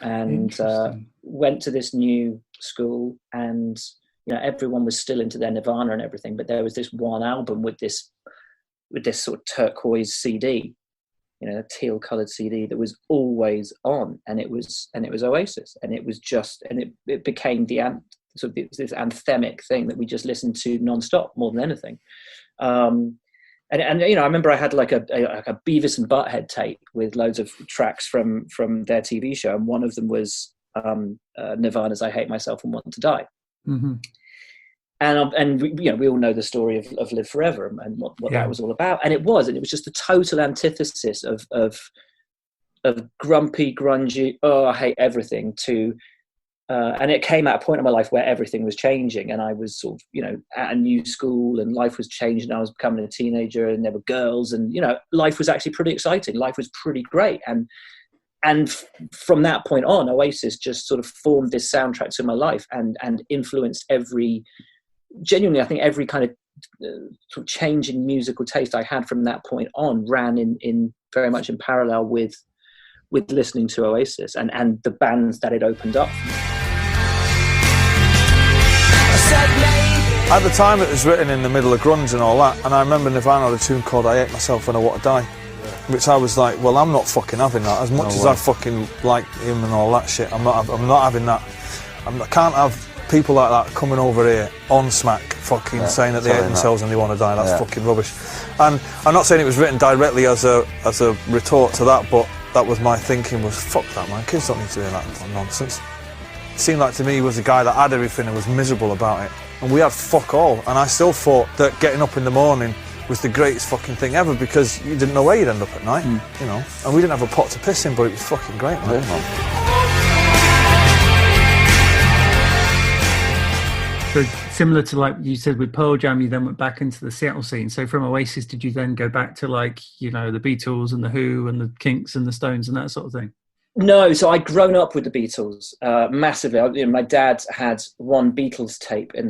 and went to this new school, and everyone was still into their Nirvana and everything, but there was this one album with this sort of turquoise CD, a teal coloured CD that was always on, and it was Oasis, and it was just, and it became this anthemic thing that we just listened to non-stop more than anything. And I remember I had like a Beavis and Butthead tape with loads of tracks from their TV show, and one of them was Nirvana's "I Hate Myself and Want to Die." Mm-hmm. And we all know the story of Live Forever and what that was all about. And it was just the total antithesis of grumpy, grungy, I hate everything, to and it came at a point in my life where everything was changing, and I was sort of, at a new school, and life was changing. I was becoming a teenager, and there were girls, and, life was actually pretty exciting. Life was pretty great. And from that point on, Oasis just sort of formed this soundtrack to my life and influenced genuinely, I think every kind of sort of change in musical taste I had from that point on ran in very much in parallel with listening to Oasis and the bands that it opened up. At the time, it was written in the middle of grunge and all that, and I remember Nirvana had a tune called "I Hate Myself and I Want to Die," which I was like, well, I'm not fucking having that. As much as I fucking like him and all that shit, I'm not having that. I can't have people like that coming over here on smack fucking saying that they hate themselves and they want to die. That's fucking rubbish. And I'm not saying it was written directly as a retort to that, but that was my thinking, was fuck that, man. Kids don't need to hear that nonsense. It seemed like to me he was a guy that had everything and was miserable about it. And we had fuck all. And I still thought that getting up in the morning was the greatest fucking thing ever, because you didn't know where you'd end up at night, And we didn't have a pot to piss in, but it was fucking great, man. So similar to, like you said, with Pearl Jam, you then went back into the Seattle scene. So from Oasis, did you then go back to the Beatles and the Who and the Kinks and the Stones and that sort of thing? No, so I'd grown up with the Beatles massively. My dad had one Beatles tape in